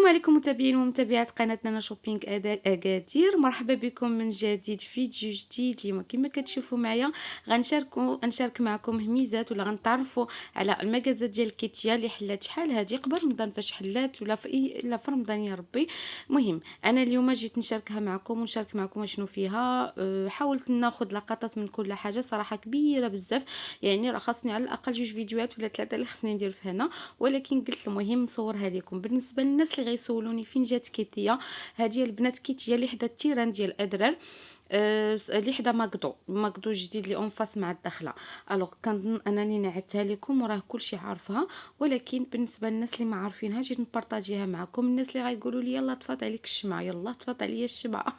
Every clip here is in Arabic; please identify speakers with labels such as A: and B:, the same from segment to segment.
A: السلام عليكم متابعين ومتابعات قناتنا أنا شوبينغ أكادير، مرحبا بكم من جديد في فيديو جديد. اليوم كما كتشوفوا معايا غنشارك معكم هميزات ولا غنتعرفوا على المكازا ديال كيتيا اللي حلات شحال هادي قبل رمضان، فاش حلات ولا في الا في رمضان يا ربي. المهم انا اليوم جيت نشاركها معكم ونشارك معكم شنو فيها. حاولت ناخذ لقطات من كل حاجه، صراحه كبيره بزاف، يعني راه خاصني على الاقل جوج فيديوهات ولا ثلاثه اللي خصني ندير في هنا، ولكن قلت المهم نصورها لكم. بالنسبه للناس اللي غيسولوني فين جات كيتيا، هذه البنات كيتيا اللي حدا التيران ديال ادرار، اللي حدا ماكدو جديد اللي اون فاس مع الدخله. الوغ كنظن انني نعتها لكم وراه كلشي عارفها، ولكن بالنسبه للناس اللي ما عارفينها جيت نبارطاجيها معكم. الناس اللي غايقولوا لي يلا طفات عليك الشمعه، يلا طفات عليا الشمعه.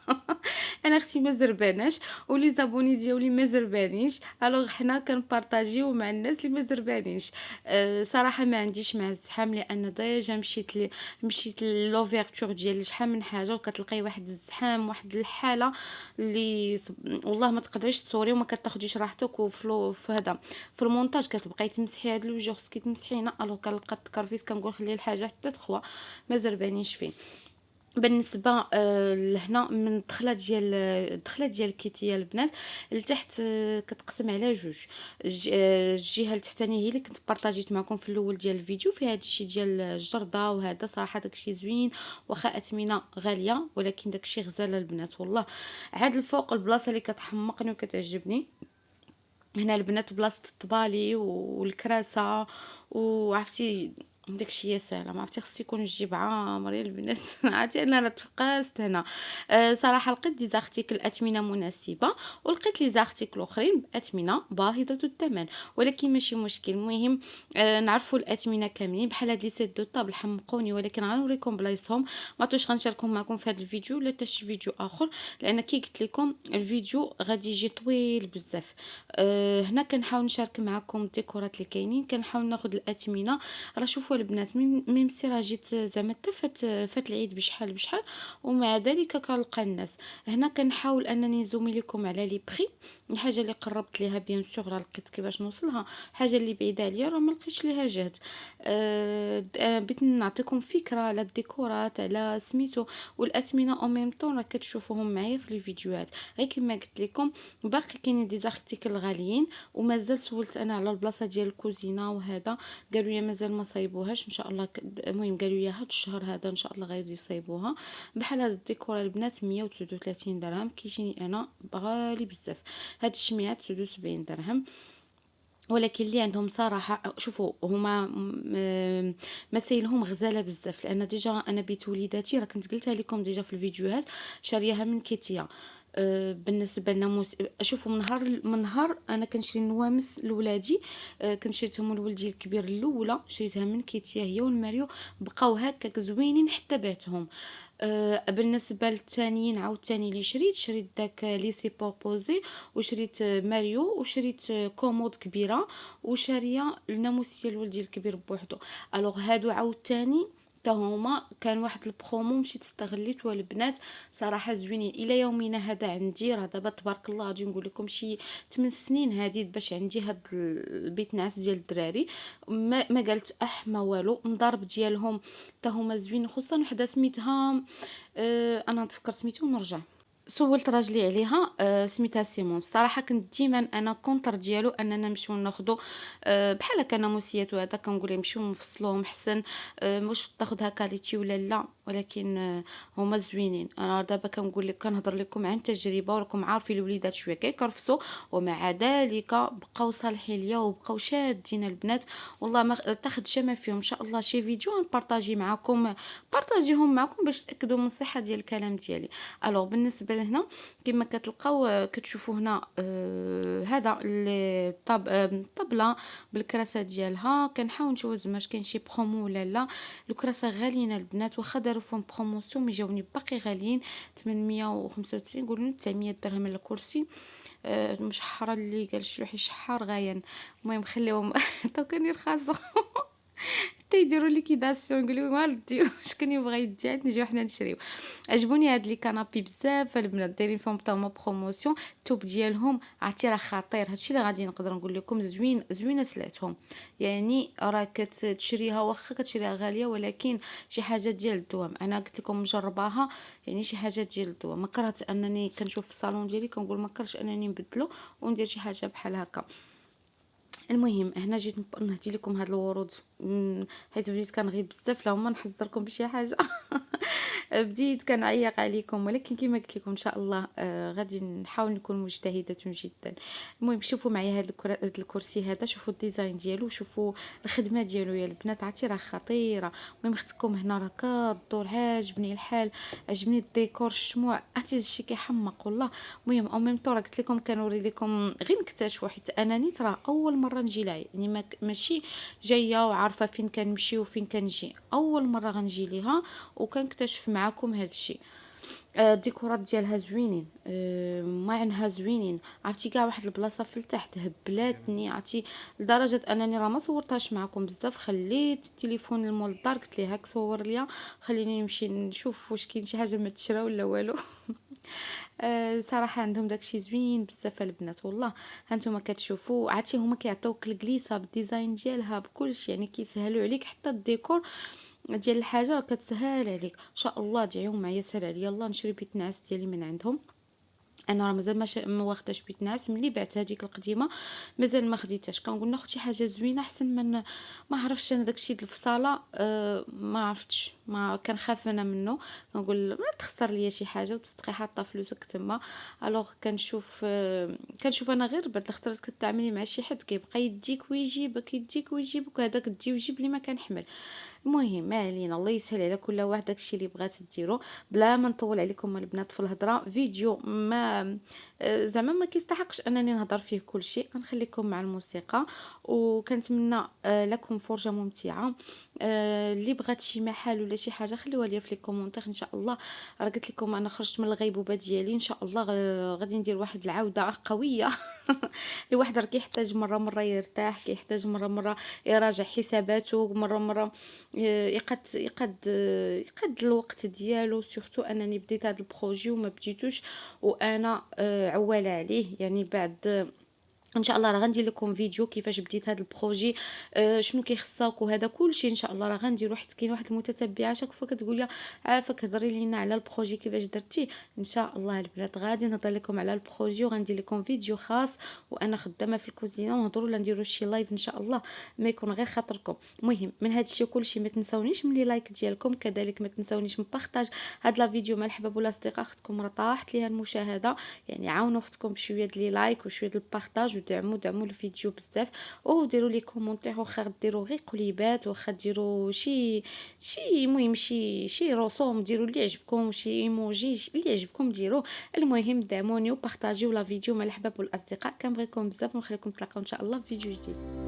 A: انا اختي ما زرباناش ولي زابوني ديالي ما زربانيش، الوغ حنا كنبارطاجيو مع الناس اللي ما زربانيش. صراحه ما عنديش مع الزحام، لان ديجا مشيت لوفيرتور ديال شحال من حاجه وكتلقاي واحد الزحام، واحد الحاله اللي والله ما تقدريش تصوري وما كتاخديش راحتك. في هذا في المونتاج كتبقاي تمسحي هاد الوجه خصك تمسحي هنا، الو كنلقى الكرفيس كنقول خلي الحاجه حتى تخوى، ما زربانيش فيه. بالنسبه لهنا من الدخله ديال كيتيا البنات لتحت، كتقسم على جوج. الجهه التحتانيه هي اللي كنت بارطاجيت معكم في الاول ديال الفيديو، فيها هذا الشيء ديال الجرده، وهذا صراحه داكشي زوين، واخا اثمنه غاليه ولكن داكشي غزاله البنات والله. عاد الفوق البلاصه اللي كتحمقني وكتعجبني هنا البنات، بلاصه الطبالي والكراسه، وعرفتي داكشي يا سلام. عرفتي خص يكون الجيب عامر يا البنات. عرفتي انا تفقست هنا. صراحه لقيت دي زارتيكل اثمنه مناسبه، ولقيت لي زارتيكل اخرين باثمنه باهظه الثمن، ولكن ماشي مشكل. المهم نعرفوا الاثمنه كاملين. بحال هاد لي سيت دو طابل حمقوني، ولكن غنوريكم بلايصهم، ما توش غنشاركهم معكم في هذا الفيديو ولا حتى شي فيديو اخر، لان كي قلت لكم الفيديو غادي يجي طويل بزاف. هنا كنحاول نشارك معكم الديكورات اللي كاينين، كنحاول ناخذ الاثمنه. راه شوفوا البنات، ميم سي راه جيت زعما حتى فات العيد بشحال بشحال، ومع ذلك كنلقى الناس. هنا كنحاول انني نزومي لكم على لي بري. الحاجه اللي قربت ليها بيان سور راه لقيت كيفاش نوصلها، الحاجه اللي بعيده عليا راه ما لقيتش ليها جهد. بغيت نعطيكم فكره على الديكورات، على سميتو والاثمنه او ميم طون، راه كتشوفوهم معايا في الفيديوهات. غير كما قلت لكم باقي كاينين دي زارتيكل غاليين، ومازال سولت انا على البلاصه ديال الكوزينه، وهذا قالوا لي مازال ما صايبوهاش ان شاء الله. المهم قالوا لي هاد الشهر هذا ان شاء الله غادي يصايبوها. بحال هذا الديكور البنات 139 درهم، كيجيني انا غالي بزاف. هاد الشميعات 79 درهم، ولكن اللي عندهم صراحه شوفوا هما مسايلهم غزاله بزاف، لان ديجا انا بيت وليداتي راه كنت قلتها لكم ديجا في الفيديوهات، شاريها من كيتيا. بالنسبه لنا شوفوا من نهار انا كنشري النوامس لولادي. كنت شريتهم لولدي الكبير الاولى، شريتها من كيتيا هي والماريو، بقاو هكاك زوينين حتى بعتهم. بالنسبه للثانيين عاوتاني اللي شريت داك ليسي بوبوزي، وشريت ماريو، وشريت كومود كبيره، وشاريه الناموسيه لولدي الكبير بوحدو. الوغ هادو عاوتاني حتى هما كان واحد البرومو مشيت استغليت، والبنات صراحه زوينين الى يومنا هذا. عندي راه دابا تبارك الله غادي نقول لكم شي 8 سنين هذه باش عندي هاد البيت نعاس ديال الدراري. ما قالت ما والو، مضارب ديالهم حتى هما زوين، خصوصا وحده سميتها انا نتفكر سميتو ونرجع. سولت راجلي عليها، سميتها سيمون. الصراحه كنت ديما انا كونتر ديالو اننا نمشيو ناخذوا بحال هكا ناموسيات، وهذا كنقول لهم نمشيو نفصلوهم حسن. واش تاخذها كاليتي ولا لا، ولكن هما زوينين. انا دابا كنقول لك كنهضر لكم عن تجربه، وراكم عارفين الوليدات شويه كيكرفسوا، ومع ذلك بقاو صالحين ليا وبقاو شادين البنات. والله ما تاخد ما فيهم. ان شاء الله شي فيديو نبارطاجي معكم، بارطاجيهم معكم باش تاكدوا من الصحه ديال الكلام ديالي. الوغ بالنسبه لهنا كما كتلقاو، كتشوفوا هنا هذا الطبله بالكراسه ديالها. كنحاول نشوف زعما كاين شي برومو ولا لا. الكراسه غاليين البنات، واخا داروا فيهم بروموسيون مي جاوني باقي غاليين. 895 قولوا 900 درهم الكرسي. المشحره اللي قال شي واحد يشحر غايا. المهم خليهم تو كان يرخصوا. حتى يديروا ليكيداسيون نقول لهم ها رديو شكون يبغى يدي نجيو حنا نشريو. عجبوني هاد لي كانابي بزاف البنات دايرين فيهم حتى هما بروموسيون، التوب ديالهم عرفتي راه خطير، هادشي اللي غادي نقدر نقول لكم زوينه سلعتهم، يعني راه كتشريها واخا كتشريها غالية ولكن شي حاجة ديال الدوام، أنا قلت لكم مجرباها يعني شي حاجة ديال الدوام، ما كرهتش أنني كنشوف في الصالون ديالي كنقول ما كرهتش أنني نبدلو وندير شي حاجة بحال هكا. المهم هنا جيت نهدي لكم هاد الورود، حيت بديت كنغيب بزاف، لا هما نحذركم بشي حاجة. بديت كنعيّق عليكم، ولكن كيما قلت لكم إن شاء الله غادي نحاول نكون مجتهدة جدًا. المهم شوفوا معايا هاد الكرسي هذا، شوفوا الديزاين ديالو، شوفوا الخدمة ديالو يا البنات، عرفتي راه خطيرة. المهم اختكم هنا راه كدور، عاجبني الحال، عجبني الديكور، الشموع، عرفتي هاد الشي كيحمق والله. المهم en même temps راه قلت لكم كنوري لكم غير نكتشفوا، حيت أنا نيت راه أول مرة نجي لها، يعني ماشي جاية وعارفة فين كنمشي وفين كنجي، أول مرة غنجي ليها وكنكتشف معاكم هاد الشي. الديكورات ديالها زوينين، ماعنها زوينين، عرفتي كاع واحد البلاصة في التحت هبلاتني، عرفتي لدرجة أنني راه ما صورتهاش معاكم بزاف، خليت التليفون لمول الدار قلت ليه هاك صور ليا، خليني نمشي نشوف واش كاين شي حاجة ما تشرا ولا والو. صراحة عندهم داكشي زوين بزاف البنات والله. هانتوما كتشوفوا عرفتي هما كيعطيوك الكليسة بالديزاين ديالها بكلشي، يعني كيسهلوا عليك حتى الديكور ديال الحاجة راه كتسهل عليك، ان شاء الله ادعيو معايا سهل عليا الله نشري بيت نعاس ديالي من عندهم. أنا راه مازال ما واخداش بيت نعاس ملي بعت هاديك القديمة، مازال ما خديتهاش، كنقول ناخد شي حاجة زوينة أحسن من ما عرفتش أنا داكشي ديال الفصالة، ما عرفتش، ما كنخاف أنا منه، كنقول ما تخسر ليا شي حاجة وتصدقي حاطة فلوسك تما. ألوغ كنشوف أنا غير بعد الخطرات كتعاملي مع شي حد كيبقى يديك ويجيبك، يديك ويجيبك، وهداك دي وجيب لي ما كنحمل. المهم ما علينا، الله يسهل على كل واحد داكشي اللي بغات ديرو. بلا ما نطول عليكم البنات في الهضره، فيديو ما زعما ما كيستحقش انني نهضر فيه كل شيء، غنخليكم مع الموسيقى، وكنتمنى لكم فرجه ممتعه. اللي بغات شي محل ولا شي حاجه خليوها ليا في لي كومونتير ان شاء الله. راه قلت لكم انا خرجت من الغيبوبه ديالي، ان شاء الله غادي ندير واحد العوده قويه. الواحد راه كيحتاج مره يرتاح، كيحتاج مره يراجع حساباته، مره يقاد الوقت ديالو، سورتو انني بديت هذا البروجي وما بديتوش وانا عواله عليه، يعني بعد ان شاء الله راه غندير لكم فيديو كيفاش بديت هذا البروجي، شنو كيخصك وهذا كلشي ان شاء الله راه غندير. واحد كاين واحد المتتبعه شاك فوا كتقول لي عافاك هضري لينا على البروجي كيفاش درتيه، ان شاء الله البنات غادي نهضر لكم على البروجي وغندير لكم فيديو خاص وانا خدامه في الكوزينه، ونهضروا ولا نديروا شي لايف ان شاء الله ما يكون غير خاطركم. المهم من هذا الشيء كلشي ما تنساونيش من لي لايك ديالكم، كذلك ما تنساونيش من بارطاج هاد لا فيديو مع الحباب والاصدقاء، اختكم راه طاحت ليها المشاهده، يعني عاونوا اختكم بشويه ديال لي لايك وشويه ديال البارطاج، ودعموا الفيديو بزاف، وديروا لي كومونتير، واخا ديروا غير قليبات، واخا ديروا شي المهم شي رسوم، ديروا اللي يعجبكم، شي ايموجي اللي يعجبكم ديروه. المهم دعموني وبارطاجيو لا فيديو مع الحباب والاصدقاء، كنبغيكم بزاف ونخليكم تلاقاو ان شاء الله في فيديو جديد.